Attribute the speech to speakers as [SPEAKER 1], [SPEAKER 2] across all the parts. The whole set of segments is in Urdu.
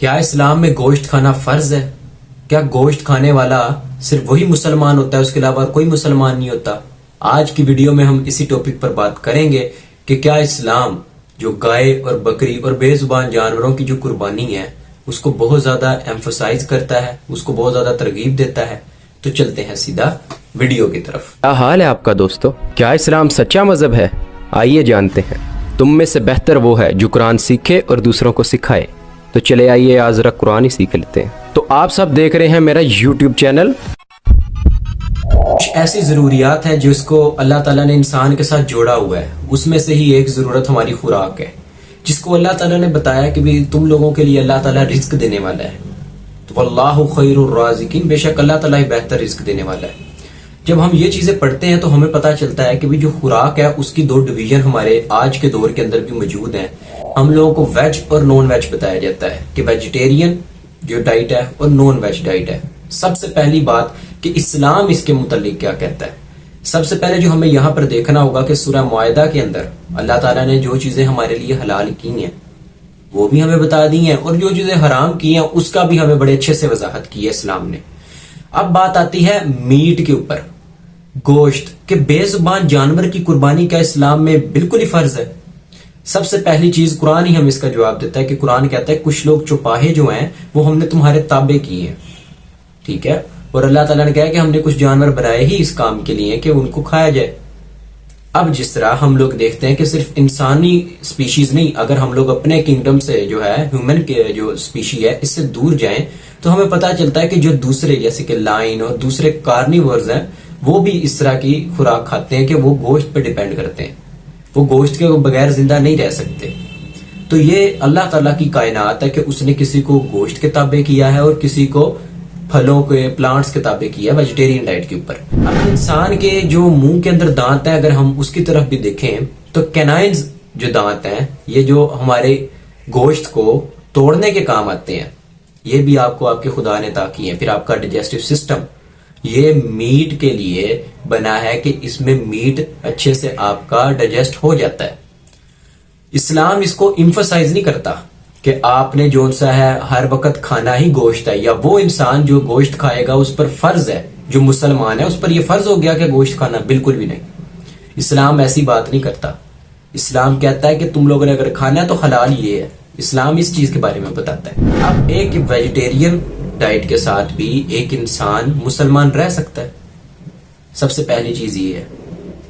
[SPEAKER 1] کیا اسلام میں گوشت کھانا فرض ہے؟ کیا گوشت کھانے والا صرف وہی مسلمان ہوتا ہے، اس کے علاوہ کوئی مسلمان نہیں ہوتا؟ آج کی ویڈیو میں ہم اسی ٹاپک پر بات کریں گے کہ کیا اسلام جو گائے اور بکری اور بے زبان جانوروں کی جو قربانی ہے اس کو بہت زیادہ ایمفسائز کرتا ہے، اس کو بہت زیادہ ترغیب دیتا ہے؟ تو چلتے ہیں سیدھا ویڈیو کی طرف۔
[SPEAKER 2] کیا حال ہے آپ کا دوستو؟ کیا اسلام سچا مذہب ہے؟ آئیے جانتے ہیں۔ تم میں سے بہتر وہ ہے جو قرآن سیکھے اور دوسروں کو سکھائے۔ تو چلے آئیے آج ذرا قرآن ہی سیکھ لیتے ہیں۔ تو آپ سب دیکھ رہے ہیں میرا یوٹیوب چینل۔
[SPEAKER 1] کچھ ایسی ضروریات ہیں جس کو اللہ تعالیٰ نے انسان کے ساتھ جوڑا ہوا ہے، اس میں سے ہی ایک ضرورت ہماری خوراک ہے، جس کو اللہ تعالیٰ نے بتایا کہ بھی تم لوگوں کے لیے اللہ تعالیٰ رزق دینے والا ہے۔ تو واللہ خیر الرازقین، بے شک اللہ تعالیٰ ہی بہتر رزق دینے والا ہے۔ جب ہم یہ چیزیں پڑھتے ہیں تو ہمیں پتہ چلتا ہے کہ بھی جو خوراک ہے اس کی دو ڈویژن ہمارے آج کے دور کے اندر بھی موجود ہیں۔ ہم لوگوں کو ویج اور نان ویج بتایا جاتا ہے کہ ویجیٹیرین جو ڈائٹ ہے اور نان ویج ڈائٹ ہے۔ سب سے پہلی بات کہ اسلام اس کے متعلق کیا کہتا ہے۔ سب سے پہلے جو ہمیں یہاں پر دیکھنا ہوگا کہ سورہ معاہدہ کے اندر اللہ تعالیٰ نے جو چیزیں ہمارے لیے حلال کی ہیں وہ بھی ہمیں بتا دی ہیں، اور جو چیزیں حرام کی ہیں اس کا بھی ہمیں بڑے اچھے سے وضاحت کی ہے اسلام نے۔ اب بات آتی ہے میٹ کے اوپر، گوشت کہ بے زبان جانور کی قربانی کا اسلام میں بالکل ہی فرض ہے۔ سب سے پہلی چیز قرآن ہی ہم اس کا جواب دیتا ہے کہ قرآن کہتا ہے کچھ لوگ چوپاہے جو ہیں وہ ہم نے تمہارے تابع کیے ہیں، ٹھیک ہے، اور اللہ تعالیٰ نے کہا کہ ہم نے کچھ جانور بنائے ہی اس کام کے لیے کہ ان کو کھایا جائے۔ اب جس طرح ہم لوگ دیکھتے ہیں کہ صرف انسانی سپیشیز نہیں، اگر ہم لوگ اپنے کنگڈم سے جو ہے ہیومن کے جو سپیشی ہے اس سے دور جائیں تو ہمیں پتہ چلتا ہے کہ جو دوسرے جیسے کہ لائن اور دوسرے کارنیورز ہیں وہ بھی اس طرح کی خوراک کھاتے ہیں کہ وہ گوشت پہ ڈیپینڈ کرتے ہیں، وہ گوشت کے بغیر زندہ نہیں رہ سکتے۔ تو یہ اللہ تعالیٰ کی کائنات ہے کہ اس نے کسی کو گوشت کے تابع کیا ہے اور کسی کو پھلوں کے پلانٹس کے تابع کیا ہے ویجیٹیرین ڈائٹ کے اوپر۔ اب انسان کے جو منہ کے اندر دانت ہیں اگر ہم اس کی طرف بھی دیکھیں تو کینائنز جو دانت ہیں یہ جو ہمارے گوشت کو توڑنے کے کام آتے ہیں، یہ بھی آپ کو آپ کے خدا نے عطا کی ہیں۔ پھر آپ کا ڈائجسٹو سسٹم یہ میٹ کے لیے بنا ہے کہ اس میں میٹ اچھے سے آپ کا ڈائجسٹ ہو جاتا ہے۔ اسلام اس کو ایمفسائز نہیں کرتا کہ آپ نے جو سا ہے ہر وقت کھانا ہی گوشت ہے، یا وہ انسان جو گوشت کھائے گا اس پر فرض ہے، جو مسلمان ہے اس پر یہ فرض ہو گیا کہ گوشت کھانا، بالکل بھی نہیں۔ اسلام ایسی بات نہیں کرتا۔ اسلام کہتا ہے کہ تم لوگوں نے اگر کھانا ہے تو حلال یہ ہے۔ اسلام اس چیز کے بارے میں بتاتا ہے۔ اب ایک ویجیٹیرین ڈائٹ کے ساتھ بھی ایک انسان مسلمان رہ سکتا ہے، سب سے پہلی چیز یہ ہے،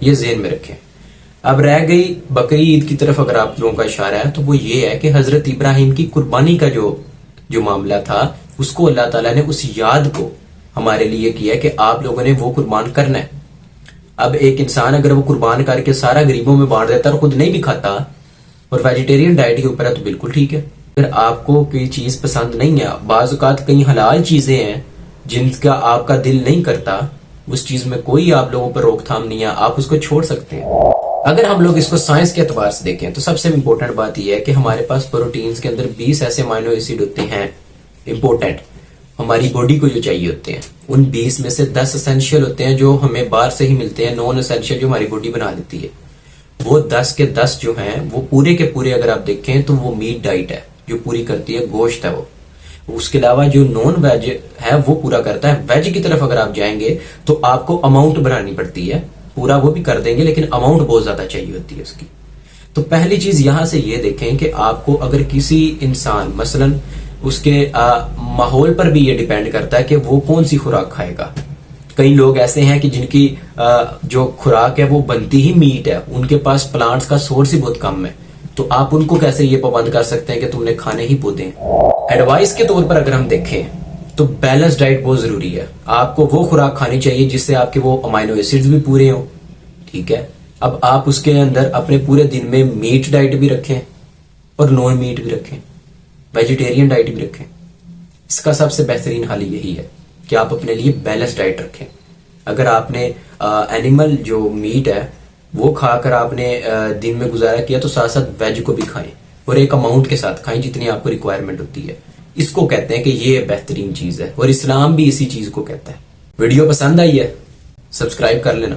[SPEAKER 1] یہ ذہن میں رکھیں۔ اب رہ گئی بقری عید کی طرف اگر آپ لوگوں کا اشارہ ہے تو وہ یہ ہے کہ حضرت ابراہیم کی قربانی کا جو معاملہ تھا اس کو اللہ تعالیٰ نے اس یاد کو ہمارے لیے کیا کہ آپ لوگوں نے وہ قربان کرنا ہے۔ اب ایک انسان اگر وہ قربان کر کے سارا غریبوں میں بانٹ دیتا اور خود نہیں بھی کھاتا اور ویجیٹیرین ڈائٹ کے اوپر ہے تو بالکل ٹھیک ہے۔ اگر آپ کو کوئی چیز پسند نہیں ہے، بعض اوقات کئی حلال چیزیں ہیں جن کا آپ کا دل نہیں کرتا، اس چیز میں کوئی آپ لوگوں پر روک تھام نہیں ہے، آپ اس کو چھوڑ سکتے ہیں۔ اگر ہم لوگ اس کو سائنس کے اعتبار سے دیکھیں تو سب سے امپورٹنٹ بات یہ ہے کہ ہمارے پاس پروٹینز کے اندر 20 ایسے امائنو ایسڈ ہوتے ہیں امپورٹنٹ، ہماری باڈی کو جو چاہیے ہوتے ہیں۔ ان 20 میں سے 10 اسینشیل ہوتے ہیں جو ہمیں باہر سے ہی ملتے ہیں، نان اسینشیل جو ہماری باڈی بنا دیتی ہے۔ وہ 10 کے 10 جو ہیں وہ پورے کے پورے اگر آپ دیکھیں تو وہ میٹ ڈائٹ ہے جو پوری کرتی ہے، گوشت ہے وہ۔ اس کے علاوہ جو نان ویج ہے وہ پورا کرتا ہے۔ ویج کی طرف اگر آپ جائیں گے تو آپ کو اماؤنٹ بنانی پڑتی ہے، پورا وہ بھی کر دیں گے لیکن اماؤنٹ بہت زیادہ چاہیے ہوتی ہے اس کی۔ تو پہلی چیز یہاں سے یہ دیکھیں کہ آپ کو اگر کسی انسان مثلا اس کے ماحول پر بھی یہ ڈیپینڈ کرتا ہے کہ وہ کون سی خوراک کھائے گا۔ کئی لوگ ایسے ہیں کہ جن کی جو خوراک ہے وہ بنتی ہی میٹ ہے، ان کے پاس پلانٹس کا سورس ہی بہت کم ہے، تو آپ ان کو کیسے یہ پابند کر سکتے ہیں کہ تم نے کھانے ہی پودے ہیں۔ ایڈوائس کے طور پر اگر ہم دیکھیں تو بیلنس ڈائٹ بہت ضروری ہے۔ آپ کو وہ خوراک کھانی چاہیے جس سے آپ کے وہ امائنو ایسڈز بھی پورے ہوں، ٹھیک ہے۔ اب آپ اس کے اندر اپنے پورے دن میں میٹ ڈائٹ بھی رکھیں اور نان میٹ بھی رکھیں، ویجیٹیرین ڈائٹ بھی رکھیں۔ اس کا سب سے بہترین حل یہی ہے کہ آپ اپنے لیے بیلنس ڈائٹ رکھیں۔ اگر آپ نے اینیمل جو میٹ ہے وہ کھا کر آپ نے دن میں گزارا کیا تو ساتھ ساتھ ویج کو بھی کھائیں اور ایک اماؤنٹ کے ساتھ کھائیں جتنی آپ کو ریکوائرمنٹ ہوتی ہے۔ اس کو کہتے ہیں کہ یہ بہترین چیز ہے، اور اسلام بھی اسی چیز کو کہتا ہے۔ ویڈیو پسند آئی ہے سبسکرائب کر لینا۔